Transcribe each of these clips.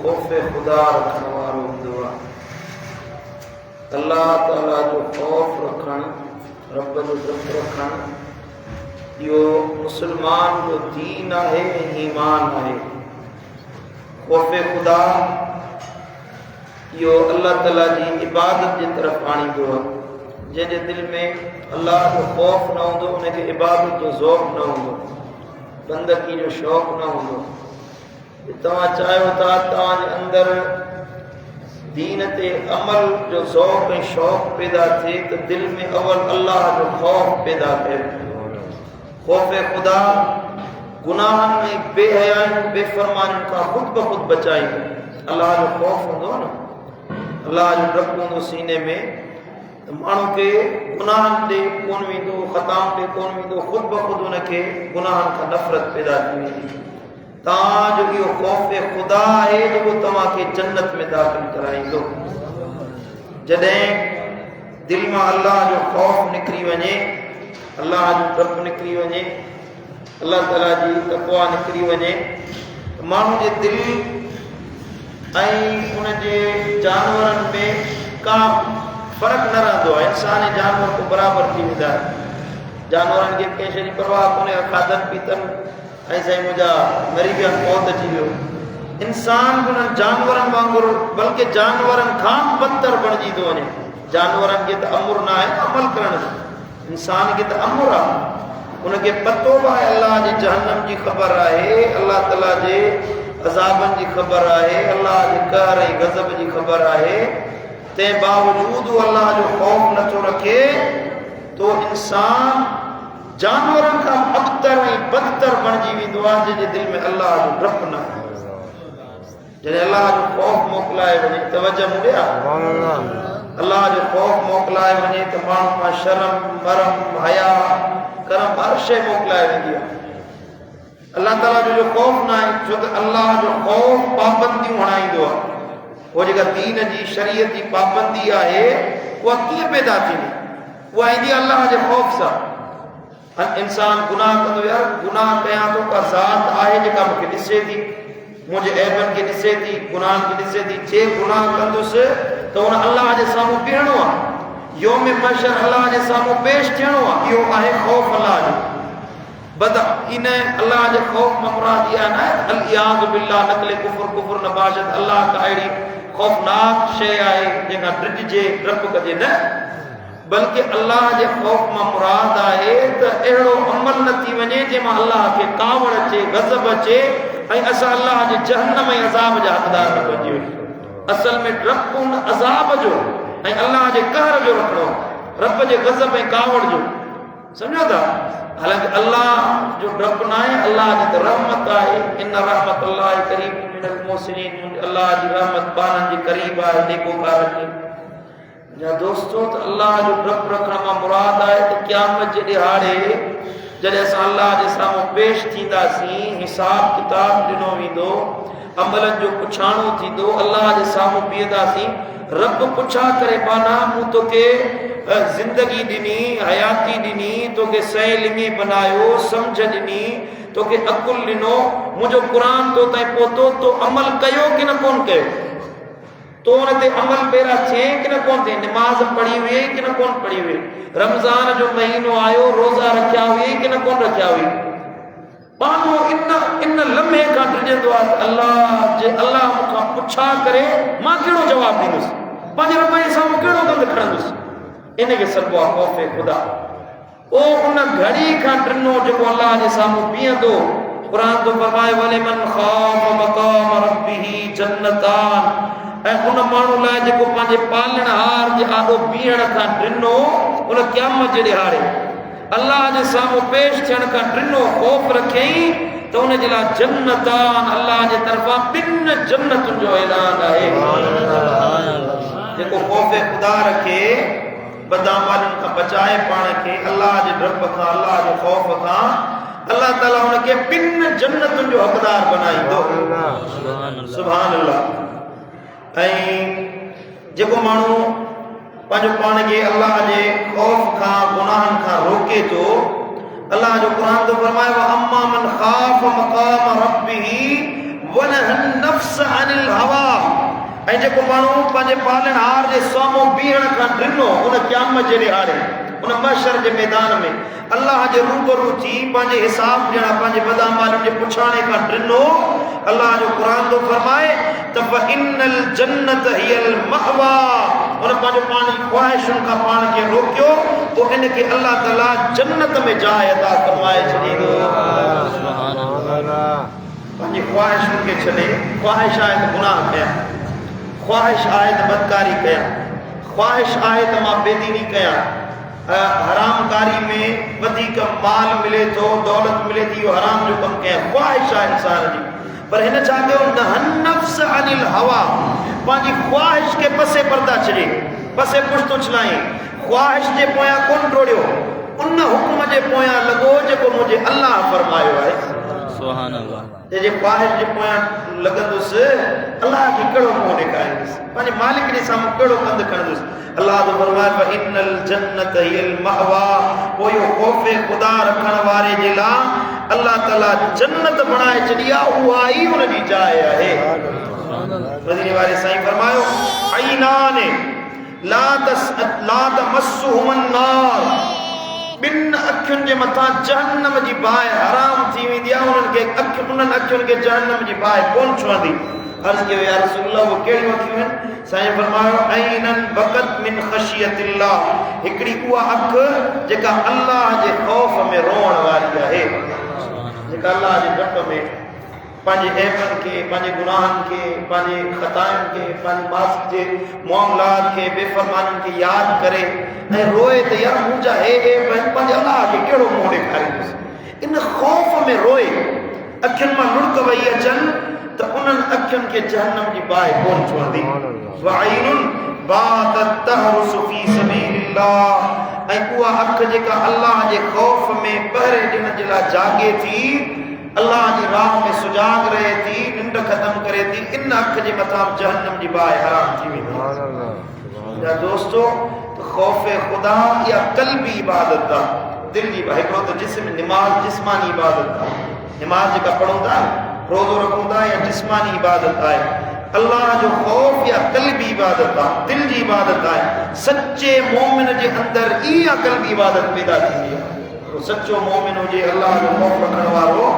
खौफ खुदा रखण वारो हूंदो आहे। अल्लाह ताला जो खौफ रखण, रब जो डप रखण, इहो मुसलमान जो दीन आहे, ईमान आहे। खौफ खुदा इहो अल्लाह ताला जी इबादत जी तरफ़ आणींदो आहे। जंहिंजे दिल में अल्लाह जो खौफ न हूंदो उनखे इबादत जो ज़ौक़ न हूंदो, बंदगी जो शौक़ न हूंदो। तव्हां चाहियो था तव्हांजे अंदरि दीन ते अमल जो ज़ौक़ ऐं शौक़ पैदा थिए त दिल में अवल अल्लाह जो खौफ पैदा थिए। खौफ खुदा गुनाहनि ऐं बेहयानि बेफ़रमानियुनि खां ख़ुदि ब ख़ुदि बचाईंदो। अल्लाह जो खौफ हूंदो न, अल्लाह जो डपु हूंदो सीने में, माण्हू खे गुनाहनि ते कोन वेंदो, ख़ताउनि ते कोन वेंदो, ख़ुदि ब ख़ुदि हुनखे गुनाहनि खां नफ़रत पैदा थी वेंदी। तव्हांजो इहो खौफ़ खुदा आहे जेको तव्हांखे जन्नत में दाख़िल कराईंदो। जॾहिं दिलि मां अल्लाह जो खौफ़ निकिरी वञे, अल्लाह जो डपु निकिरी वञे, अल्लाह ताला जी तक़वा निकिरी वञे, माण्हू जे दिलि ऐं उनजे जानवरनि में का फ़र्क़ु न रहंदो आहे। इंसान ऐं जानवर को बराबरि थी वेंदा आहिनि। जानवरनि खे कंहिं शइ जी परवाह कोन्हे, खाधनि पीतनि ऐं साईं मुंहिंजा मरी विया, मौत अची वियो। इंसान बि उन्हनि जानवरनि वांगुरु बल्कि जानवरनि खां बदतर बणिजी थो वञे। जानवरनि खे त अमुर न आहे अमल करण जो, इंसान खे त अमुर आहे। उनखे पतो बि आहे अल्लाह जी जहन्नम जी ख़बर आहे, अल्लाह ताला जे अज़ाबनि जी ख़बर आहे, अल्लाह जे कहर ऐं गज़ब जी ख़बर आहे। तंहिं बावजूदि अल्लाह जो खौफ़ नथो रखे तो इंसान जानवरनि खां अबतर ऐं बदतर बणिजी वेंदो आहे, जंहिंजे दिलि में अल्लाह जो डपु न आहे। जॾहिं अल्लाह जो खौफ़ मोकिलाए वञे, तवजह मुड़िया, अल्लाह जो खौफ़ मोकिलाए वञे त माण्हू मां शर्म, मरम, हया, करम हर शइ मोकिलाए वेंदी आहे। अल्लाह ताला जो खौफ़ न आहे, छो त अल्लाह जो खौफ़ पाबंदियूं हणाईंदो आहे। वो जेका दीन जी शरीयत जी पाबंदी आहे उहा कीअं पैदा थींदी? उहा ईंदी अल्लाह जे खौफ़ सां। इंसान गुनाह कंदो, यार गुनाह कयां थो, का ज़ात आहे जेका मूंखे ॾिसे थी, मुंहिंजे ऐबनि खे ॾिसे थी, गुनाहनि खे ॾिसे थी। जे गुनाह कंदुसि त हुन अल्लाह जे साम्हूं बीहणो आहे, यौम महशर अल्लाह जे साम्हूं पेश थियणो आहे। इहो आहे खौफ़ अल्लाह जो। बद इन अल्लाह जे खौफ़ मां मुराद इहा न आहे अल इयाज़ बिल्लाह, नकले कुफ़र, कुफ़र नबाशत, अल्लाह का अहिड़ी खौफ़नाक शइ आहे जंहिंखां ड्रिजजे, डपु कजे, न, बल्कि अल्लाह जे खौफ़ मां मुराद आहे त अहिड़ो अमल न थी वञे जंहिंमां अल्लाह खे कावड़ अचे, गज़ब अचे ऐं असां अल्लाह जे जहन्नम ऐं अज़ाब जा हक़दार न बणिजी वञूं। असल में डपु उन अज़ाब जो ऐं अल्लाह जे कहर जो रखणो, रब जे गज़ब ऐं कावड़ जो, सम्झो था। हालांकि अल्लाह जो डपु न आहे, अल्लाह जी त रहमत आहे। इन रहमत अल्लाह करीब मिनल मोहसिनीन, अल्लाह जी रहमत ॿारनि जे करीब आहे, नेकोकारनि जी। या दोस्तों, त अल्लाह जो डपु रखण मां मुराद आहे त क़यामत जे ॾिहाड़े जॾहिं असां अल्लाह जे साम्हूं पेश थींदासीं, हिसाब किताब ॾिनो वेंदो, अमलनि जो पुछाणो थींदो, अल्लाह जे साम्हूं बीहंदासीं, रब पुछा करे पाना मूं तोखे ज़िंदगी ॾिनी, हयाती ॾिनी, तोखे सही लिंगे बनायो, सम्झ ॾिनी, तोखे अकुल ॾिनो, मुंहिंजो क़ुरान तो ताईं पहुतो, तो अमल कयो कि न कोन कयो? तो उन ते अमल पहिरां थिए कि न कोन थिए? नमाज़ पढ़ी हुई कि न कोन पढ़ी हुई? रमज़ान जो महीनो आयो, रोज़ा रखिया हुई कि न कोन रखिया हुई? माण्हू इन लम्हे खां ड्रिजंदो आहे त अल्लाह मूंखां पुछा करे मां कहिड़ो जवाबु ॾींदुसि, पंहिंजे रब जे साम्हूं कहिड़ो गंद खणंदुसि। इनखे सॾिबो आहे खौफ़ खुदा। ओ उन घड़ी खां ड्रिनो जेको अल्लाह जे साम्हूं बीहंदो। क़ुरान तो फरमाए वलिमन ख़ाफ़ मक़ाम रब्बिही जन्नतान, ऐं उन माण्हू लाइ जेको पंहिंजे पालणहार जे आॾो बीहण खां ड्रिनो, उन क़यामत जे ॾिहाड़े अल्लाह जे साम्हूं पेश थियण खां ड्रिनो खौफ़ रखियईं त उन जे लाइ जन्नतान, अल्लाह जे तरफ़ां 2 जन्नतुनि जो ऐलान आहे। जेको खौफ़ खुदा रखे, बदअमलनि खां बचाए पाण खे अल्लाह जे डप खां, अल्लाह जे खौफ़ खां, अल्लाह ताला हुनखे 2 जन्नतुनि जो हक़दार बनाईंदो। सुभान अल्लाह। ऐं जेको माण्हू पंहिंजो पाण खे अल्लाह जे खौफ़ खां, गुनाहनि खां रोके थो, अल्लाह जो क़ुरान तो फरमाए व अम्मा मन ख़ाफ़ मक़ाम रब्बिही वनहन नफ्स अनिल हवा ऐं जेको माण्हू पंहिंजे पालनहार जे साम्हूं बीहण खां ॾिनो उन क़यामत जे ॾिहाड़े उन महशर जे मैदान में अल्लाह जे रूबरू थी पंहिंजे हिसाब ॼणा पंहिंजे बदामालनि जे पुछाणे खां ॾिनो अल्लाह जो क़ुरान थो फरमाए त फइन्नल जन्नत हियल मअवा उन पंहिंजो पाण जी ख़्वाहिशुनि खां पाण खे रोकियो पोइ इनखे अल्लाह ताला जन्नत में जाइ अता फरमाए छॾींदो पंहिंजी ख़्वाहिशुनि खे छॾे ख़्वाहिश आहे त गुनाह कयां ख़्वाहिश आहे त बदकारी कयां ख़्वाहिश आहे त मां बेदीनी कयां हरामकारी में वधीक माल मिले थो दौलत मिले थी इहो हराम जो कमु कयां ख़्वाहिश आहे इंसान जी पर हिन छा कयो नहन नफ्स अनिल हवा पंहिंजी ख़्वाहिश खे पसे पर्दा छॾे पसे पुश्तो छलाईं ख़्वाहिश जे पोयां कोन टोड़ियो उन हुक्म जे पोयां लॻो जेको मुंहिंजे अल्लाह फरमायो आहे सुभान अल्लाह जे ख़्वाहिश जे पोयां लॻंदुसि अल्लाह खे कहिड़ो मुंहुं ॾेखारींदुसि पंहिंजे मालिक जे साम्हूं कहिड़ो कंधु खणंदुसि अल्लाह तो फरमाए फइन्नल जन्नत हियल मअवा पोइ इहो ख़ौफ़ ख़ुदा रखण वारे जे लाइ अल्लाह ताला जन्नत बणाए छॾी आहे उहा ई उन जी जाइ आहे मदीने वारे साईं फरमायो ऐनान ला तमस्सुहुम नार ॿिन अखियुनि जे मथां जहन्नम जी बाहि हराम थी वेंदी आहे उन्हनि खे उन्हनि अखियुनि खे जहन्नम जी बाहि कोन छुहंदी अर्ज़ कयो या रसूल अल्लाह वो कहिड़ियूं अखियूं आहिनि साईं फरमायो ऐनन बक़त मिन ख़शियतिल्लाह हिकिड़ी उहा अखि जेका अल्लाह जे ख़ौफ़ में रोअण वारी आहे जेका अल्लाह जे डप में पंहिंजे ऐबनि खे पंहिंजे गुनाहनि खे पंहिंजे ख़ताउनि खे पंहिंजे मास जे मामलात खे बेफ़रमाननि खे यादि करे ऐं रोए त यार मुंहिंजा हे पंहिंजे अल्लाह खे कहिड़ो मुंहुं ॾेखारींदुसि इन ख़ौफ़ में रोए अखियुनि मां लुड़क वही अचनि त उन्हनि अखियुनि खे जहन्नम जी बाहि कोन छुहंदी वअइनुन बातत तहरुसु फी सबीलिल्लाह ऐं उहा अखि जेका अल्लाह जे ख़ौफ़ में पहरे ॾिन जे लाइ जागे थी अल्लाह जी राह में सुजाग रहे थी निंड ख़त्म करे थी इन अखि जे मथां जहन्नम जी बाहि हराम थी वेंदी या दोस्तो त ख़ौफ़ ख़ुदा या क़ल्बी इबादत आहे दिलि जी हिकिड़ो त जिस्म निमाज़ जिस्मानी इबादत आहे निमाज़ जेका पढ़ूं था रोज़ो रखूं था या जिस्मानी इबादत आहे अल्लाह जो ख़ौफ़ या क़ल्बी इबादत आहे दिलि जी इबादत आहे सचे मोमिन जे अंदरि इहा क़ल्बी इबादत पैदा थींदी आहे सच्चो मोमिन हुजे अल्लाह जो ख़ौफ़ रखण वारो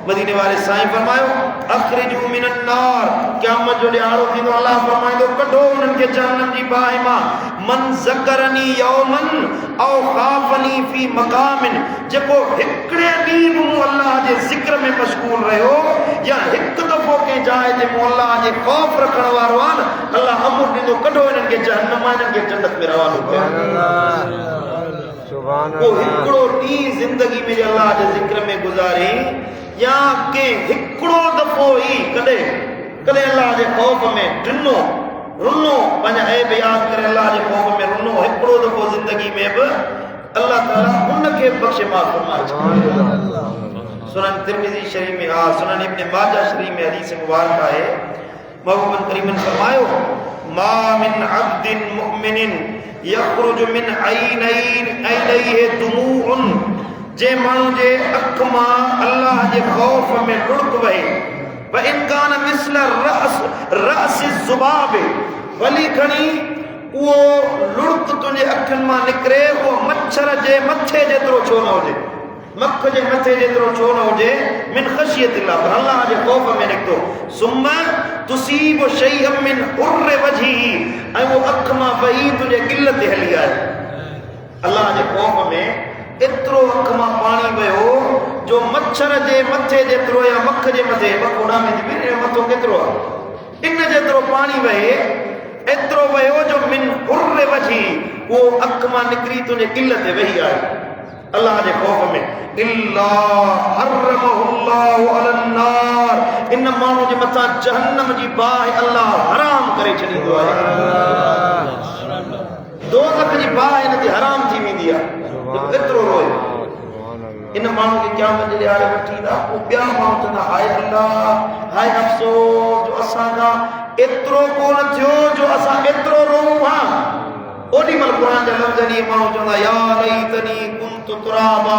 मदीने वारे साईं फरमायो अखरिजू मिनन नार क़यामत जो ॾियारो थींदो अल्लाह फरमाईंदो कढो उन्हनि खे जहन्नम जी बाहि मां मन ज़करनी यौमन औ ख़ाफ़नी फी मक़ामिन जेको हिकिड़े ॾींहुं मूं अल्लाह जे ज़िक्र में मशगूल रहियो या हिकु दफ़ो कंहिं जाइ ते मूं अल्लाह जे ख़ौफ़ रखण वारो आहे न अल्लाह अमर ॾींदो कढो हिननि खे जहन्नम मां हिननि खे जन्नत में रवानो कयो को हिकिड़ो ॾींहुं ज़िंदगी में अल्लाह जे ज़िक्र में गुज़ारे या के हिकिड़ो दफ़ो ई कॾहिं अल्लाह जे ख़ौफ़ में टिनो रुनो पंहिंजा ऐब यादि करे अल्लाह जे ख़ौफ़ में रुनो हिकिड़ो दफ़ो ज़िंदगी में बि अल्लाह ताला उनखे बख़्शे माफ़ फरमाए सुनन तिरमिज़ी शरीफ़ में हा सुनन इब्न माजा शरीफ़ में हदीस मुबारक आहे महबूबन करीमन फरमायो मा मिन अब्दिन मुमिनिन यख़रुजु मिन ऐनैहि दुमूउन जे माण्हू जे अख मां अल्लाह जे ख़ौफ़ में लुड़क वहे व इन कान मिस्ल रअस ज़ुबाब वली खणी उहो लुड़क तुंहिंजे अखियुनि मां निकिरे उहो मच्छर जे मथे जेतिरो छो न हुजे मख जे मथे जेतिरो छो न हुजे मिन ख़शियतिल्लाह पर अल्लाह जे ख़ौफ़ में निकितो सुम्मा तुसीब शैअम मिन हुर्र वजही ऐं उहो अख मां वही तुंहिंजे गिल ते हली आहे अल्लाह जे ख़ौफ़ में एतिरो अख मां पाणी वियो जो मच्छर जे मथे जेतिरो या मख जे मथे मख उॾाम मथो केतिरो आहे इन जेतिरो पाणी वहे एतिरो वियो जो मिन हुर्र वजही उहो अख मां निकिरी तुंहिंजे गिल ते वेही आहे अल्लाह जे ख़ौफ़ में इल्ला हर्रमहुल्लाहु अलन नार इन माण्हू जे मथां जहन्नम जी बाहि अल्लाह हराम करे छॾींदो आहे दोज़ख जी बाहि इन ते हराम थी वेंदी आहे एतिरो रोए इन माण्हू खे क़यामत जे ॾियारे वठी ईंदा पोइ ॿिया माण्हू चवंदा हाय अल्लाह हाय अफ़सोस जो असांखां एतिरो कोन थियो जो असां एतिरो रोऊं हा ओॾी महिल क़ुर जे लफ़्ज़नि माण्हू चवंदा या लैतनी कुंतु कुन्तु तुराबा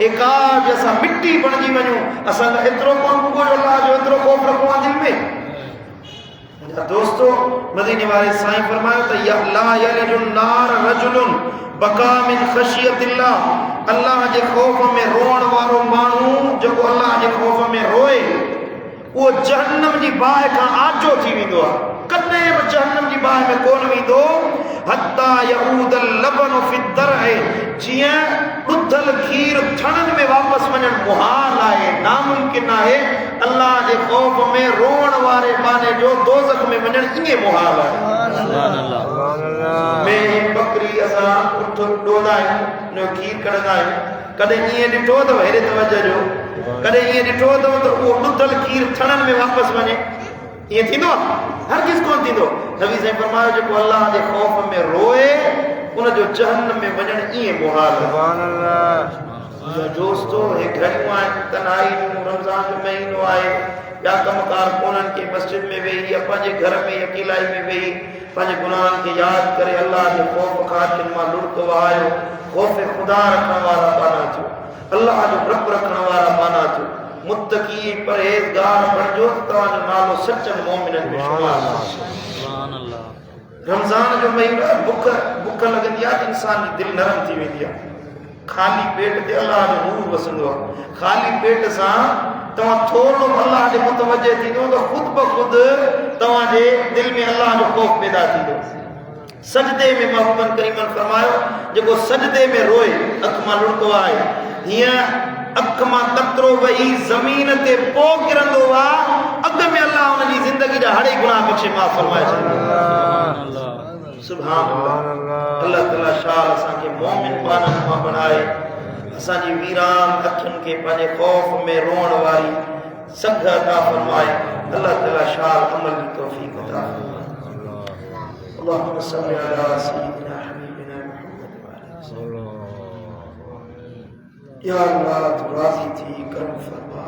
एकाज असां मिट्टी बणजी वञूं असां एतिरो कोन पुगो अल्लाह जो एतिरो खौफ रखो दिल में मुंहिंजा दोस्तो मदीने वारे साईं फरमायो त या ला यलिजुन नार रजुलुन बका मिन खशियतिल्लाह अल्लाह जे खौफ में रोअण वारो माण्हू जेको अल्लाह जे खौफ में रोए वो जहन्नम जी बाहि खां आजो थी वेंदो आहे कॾहिं बि जहन्नम जी बाहि में कोन वेंदो हत्ता यऊदल लबन फी दरअ जीअं ॾुधल खीर थणनि में वापसि वञणु मुहाल आहे नामुमकिन आहे अल्लाह जे खौफ में रोअण वारे बाने जो दोज़ख में वञणु ईअं मुहाल आहे में बकरी असां उठ ॾोंदा आहियूं उन जो खीर कढंदा आहियूं कॾहिं ईअं ॾिठो अथव हेॾे तवजो ॾियो कॾहिं ईअं ॾिठो अथव त उहो ॾुधल खीर थणनि में वापसि वञे ईअं थींदो आहे हरगिज़ कोन थींदो नबी साईं फरमायो जेको अल्लाह जे खौफ में रोए उन जो जहन्नम में वञणु ईअं मुहाल आहे दोस्तो हे घणियूं आहिनि तन्हाई जूं रमज़ान जो महीनो आहे ॿिया कमकार कोन्हनि के मस्जिद में वेही या पंहिंजे घर में अकेलाई में वेही पंहिंजे गुनाहनि खे यादि करे अल्लाह जे खौफ खां अखियुनि मां लुड़क वहायो खौफ़ ख़ुदा रखण वारा पाना थियो अल्लाह जो डप रखण वारा पाना थियो मुत्तकी परहेज़गार बणिजो तव्हांजो नालो सचनि मोमिननि में शुमार रमज़ान जो महीनो बुख लॻंदी आहे इंसान जी दिलि नरम थी वेंदी आहे खाली पेट ते अल्लाह जो नूर वसंदो आहे खाली पेट सां तव्हां थोरो अल्लाह जे मुतवजे थींदो त ख़ुदि ब ख़ुदि तव्हांजे दिलि में अल्लाह जो खौफ़ पैदा थींदो सजदे में महबूबन करीमन फरमायो जेको सजदे में रोए अखि मां लुड़को आहे हीअं अख मां कतरो वही ज़मीन ते पो किरंदो आहे अॻ में अल्लाह हुन जी ज़िंदगी जा हड़े गुनाह बख़्शे माफ़ फरमाए सुभान अल्लाह अल्लाह ताला शाह असांखे मोमिन पाननि मां बणाए असांजी वीरान अखियुनि खे पंहिंजे खौफ़ में रोअण वारी सघ अता फरमाए अल्लाह ताला शाह अमल जी तौफ़ीक़ अता फरमाए اللهم صل على سيدنا حبيبنا محمد وعلى آله يا الله تو راضي थी करम फरमा